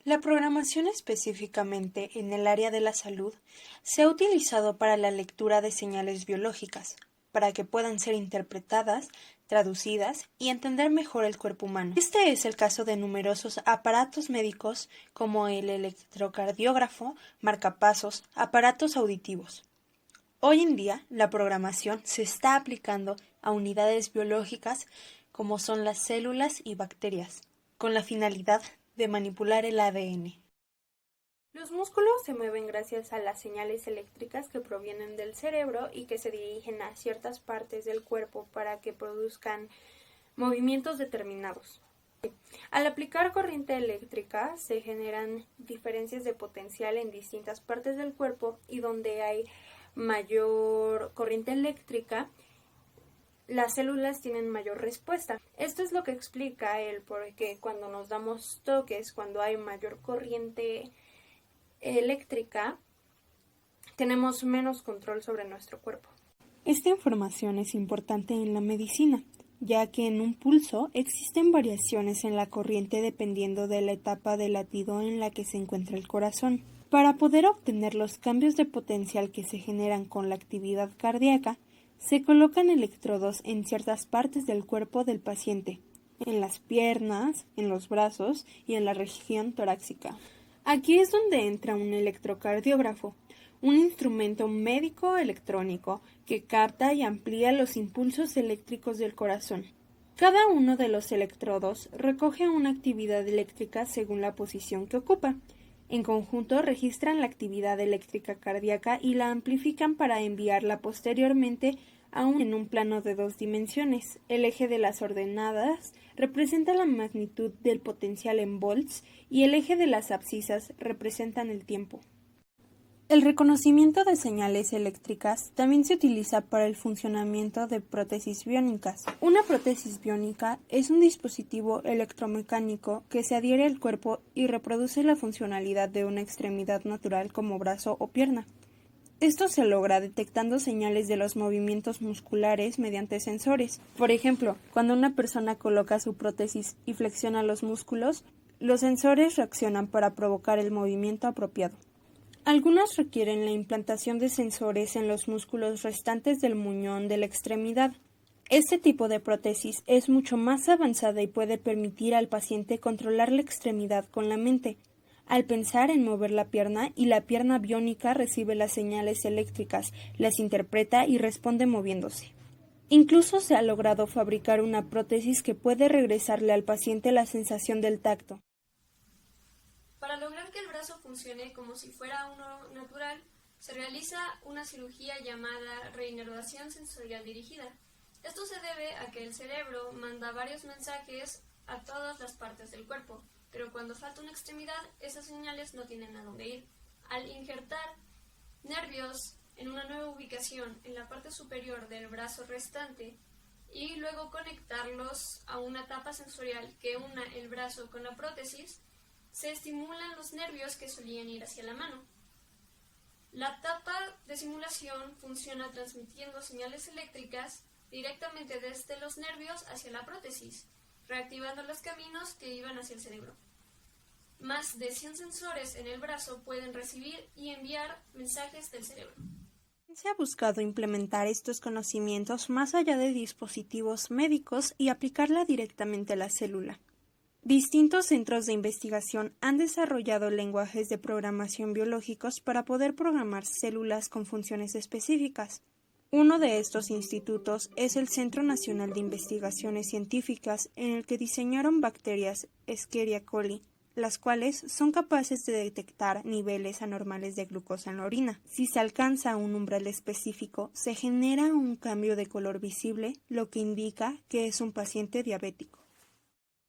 La programación específicamente en el área de la salud se ha utilizado para la lectura de señales biológicas, para que puedan ser interpretadas, traducidas y entender mejor el cuerpo humano. Este es el caso de numerosos aparatos médicos como el electrocardiógrafo, marcapasos, aparatos auditivos. Hoy en día, la programación se está aplicando a unidades biológicas como son las células y bacterias, con la finalidad de manipular el ADN. Los músculos se mueven gracias a las señales eléctricas que provienen del cerebro y que se dirigen a ciertas partes del cuerpo para que produzcan movimientos determinados. Al aplicar corriente eléctrica se generan diferencias de potencial en distintas partes del cuerpo y donde hay mayor corriente eléctrica, las células tienen mayor respuesta. Esto es lo que explica el por qué cuando nos damos toques, cuando hay mayor corriente eléctrica, tenemos menos control sobre nuestro cuerpo. Esta información es importante en la medicina, ya que en un pulso existen variaciones en la corriente dependiendo de la etapa de latido en la que se encuentra el corazón. Para poder obtener los cambios de potencial que se generan con la actividad cardíaca, se colocan electrodos en ciertas partes del cuerpo del paciente, en las piernas, en los brazos y en la región torácica. Aquí es donde entra un electrocardiógrafo, un instrumento médico electrónico que capta y amplía los impulsos eléctricos del corazón. Cada uno de los electrodos recoge una actividad eléctrica según la posición que ocupa. En conjunto registran la actividad eléctrica cardíaca y la amplifican para enviarla posteriormente en un plano de 2 dimensiones. El eje de las ordenadas representa la magnitud del potencial en volts y el eje de las abscisas representan el tiempo. El reconocimiento de señales eléctricas también se utiliza para el funcionamiento de prótesis biónicas. Una prótesis biónica es un dispositivo electromecánico que se adhiere al cuerpo y reproduce la funcionalidad de una extremidad natural como brazo o pierna. Esto se logra detectando señales de los movimientos musculares mediante sensores. Por ejemplo, cuando una persona coloca su prótesis y flexiona los músculos, los sensores reaccionan para provocar el movimiento apropiado. Algunas requieren la implantación de sensores en los músculos restantes del muñón de la extremidad. Este tipo de prótesis es mucho más avanzada y puede permitir al paciente controlar la extremidad con la mente, al pensar en mover la pierna, y la pierna biónica recibe las señales eléctricas, las interpreta y responde moviéndose. Incluso se ha logrado fabricar una prótesis que puede regresarle al paciente la sensación del tacto. Para lograr que el brazo funcione como si fuera uno natural, se realiza una cirugía llamada reinervación sensorial dirigida. Esto se debe a que el cerebro manda varios mensajes a todas las partes del cuerpo, pero cuando falta una extremidad, esas señales no tienen a dónde ir. Al injertar nervios en una nueva ubicación en la parte superior del brazo restante y luego conectarlos a una tapa sensorial que una el brazo con la prótesis, se estimulan los nervios que solían ir hacia la mano. La tapa de simulación funciona transmitiendo señales eléctricas directamente desde los nervios hacia la prótesis, reactivando los caminos que iban hacia el cerebro. Más de 100 sensores en el brazo pueden recibir y enviar mensajes del cerebro. Se ha buscado implementar estos conocimientos más allá de dispositivos médicos y aplicarla directamente a la célula. Distintos centros de investigación han desarrollado lenguajes de programación biológicos para poder programar células con funciones específicas. Uno de estos institutos es el Centro Nacional de Investigaciones Científicas, en el que diseñaron bacterias Escherichia coli, las cuales son capaces de detectar niveles anormales de glucosa en la orina. Si se alcanza un umbral específico, se genera un cambio de color visible, lo que indica que es un paciente diabético.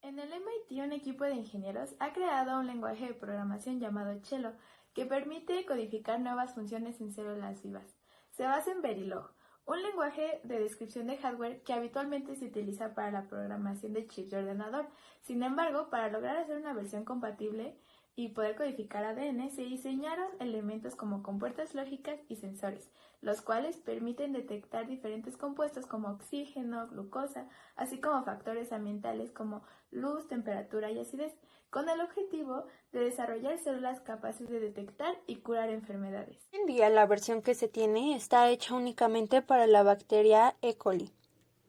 En el MIT, un equipo de ingenieros ha creado un lenguaje de programación llamado Cello, que permite codificar nuevas funciones en células vivas. Se basa en Verilog, un lenguaje de descripción de hardware que habitualmente se utiliza para la programación de chips de ordenador. Sin embargo, para lograr hacer una versión compatible, y poder codificar ADN, se diseñaron elementos como compuertas lógicas y sensores, los cuales permiten detectar diferentes compuestos como oxígeno, glucosa, así como factores ambientales como luz, temperatura y acidez, con el objetivo de desarrollar células capaces de detectar y curar enfermedades. Hoy en día la versión que se tiene está hecha únicamente para la bacteria E. coli,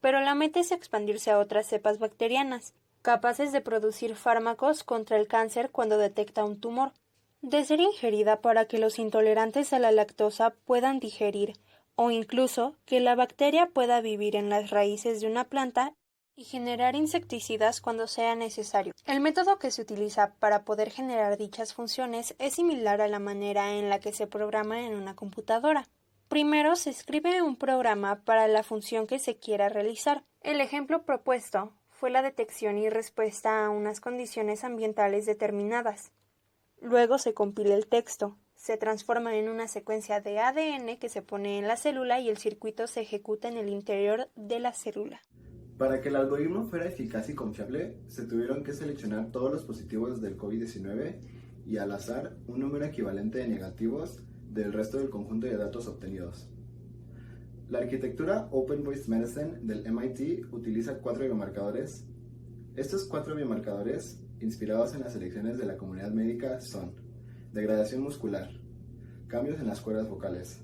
pero la meta es expandirse a otras cepas bacterianas, capaces de producir fármacos contra el cáncer cuando detecta un tumor, de ser ingerida para que los intolerantes a la lactosa puedan digerir, o incluso que la bacteria pueda vivir en las raíces de una planta y generar insecticidas cuando sea necesario. El método que se utiliza para poder generar dichas funciones es similar a la manera en la que se programa en una computadora. Primero se escribe un programa para la función que se quiera realizar. El ejemplo propuesto fue la detección y respuesta a unas condiciones ambientales determinadas. Luego se compila el texto, se transforma en una secuencia de ADN que se pone en la célula y el circuito se ejecuta en el interior de la célula. Para que el algoritmo fuera eficaz y confiable, se tuvieron que seleccionar todos los positivos del COVID-19 y al azar un número equivalente de negativos del resto del conjunto de datos obtenidos. La arquitectura Open Voice Medicine del MIT utiliza 4 biomarcadores. Estos 4 biomarcadores, inspirados en las elecciones de la comunidad médica, son degradación muscular, cambios en las cuerdas vocales,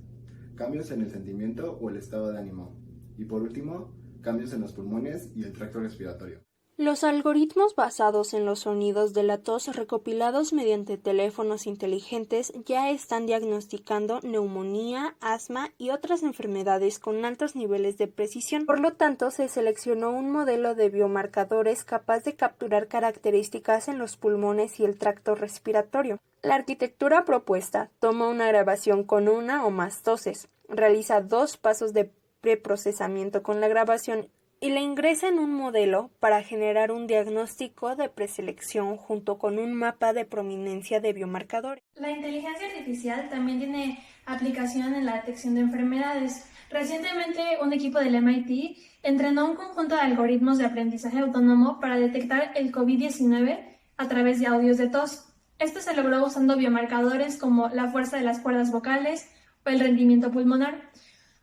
cambios en el sentimiento o el estado de ánimo, y por último, cambios en los pulmones y el tracto respiratorio. Los algoritmos basados en los sonidos de la tos recopilados mediante teléfonos inteligentes ya están diagnosticando neumonía, asma y otras enfermedades con altos niveles de precisión. Por lo tanto, se seleccionó un modelo de biomarcadores capaz de capturar características en los pulmones y el tracto respiratorio. La arquitectura propuesta toma una grabación con una o más toses, realiza 2 pasos de preprocesamiento con la grabación y la ingresa en un modelo para generar un diagnóstico de preselección junto con un mapa de prominencia de biomarcadores. La inteligencia artificial también tiene aplicación en la detección de enfermedades. Recientemente, un equipo del MIT entrenó un conjunto de algoritmos de aprendizaje autónomo para detectar el COVID-19 a través de audios de tos. Esto se logró usando biomarcadores como la fuerza de las cuerdas vocales o el rendimiento pulmonar.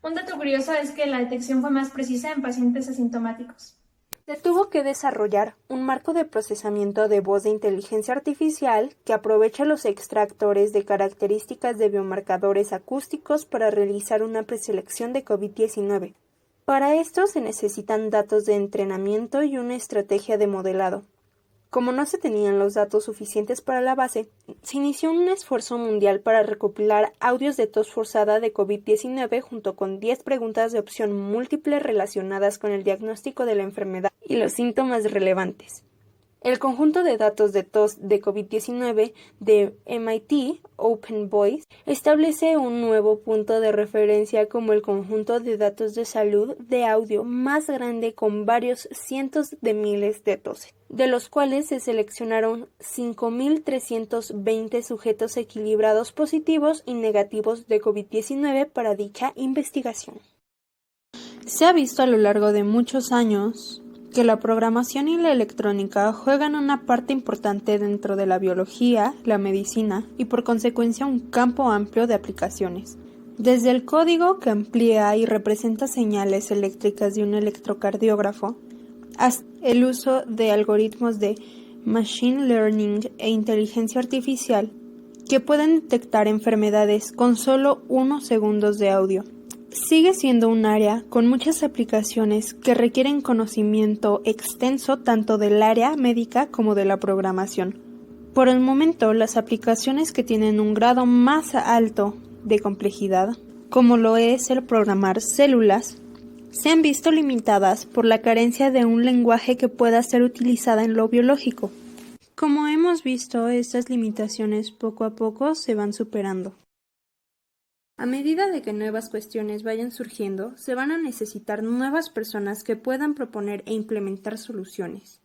Un dato curioso es que la detección fue más precisa en pacientes asintomáticos. Se tuvo que desarrollar un marco de procesamiento de voz de inteligencia artificial que aprovecha los extractores de características de biomarcadores acústicos para realizar una preselección de COVID-19. Para esto se necesitan datos de entrenamiento y una estrategia de modelado. Como no se tenían los datos suficientes para la base, se inició un esfuerzo mundial para recopilar audios de tos forzada de COVID-19 junto con 10 preguntas de opción múltiple relacionadas con el diagnóstico de la enfermedad y los síntomas relevantes. El conjunto de datos de tos de COVID-19 de MIT, Open Voice, establece un nuevo punto de referencia como el conjunto de datos de salud de audio más grande con varios cientos de miles de toses, de los cuales se seleccionaron 5.320 sujetos equilibrados positivos y negativos de COVID-19 para dicha investigación. Se ha visto a lo largo de muchos años que la programación y la electrónica juegan una parte importante dentro de la biología, la medicina y por consecuencia un campo amplio de aplicaciones. Desde el código que amplía y representa señales eléctricas de un electrocardiógrafo, hasta el uso de algoritmos de machine learning e inteligencia artificial que pueden detectar enfermedades con solo unos segundos de audio. Sigue siendo un área con muchas aplicaciones que requieren conocimiento extenso tanto del área médica como de la programación. Por el momento, las aplicaciones que tienen un grado más alto de complejidad, como lo es el programar células, se han visto limitadas por la carencia de un lenguaje que pueda ser utilizada en lo biológico. Como hemos visto, estas limitaciones poco a poco se van superando. A medida de que nuevas cuestiones vayan surgiendo, se van a necesitar nuevas personas que puedan proponer e implementar soluciones.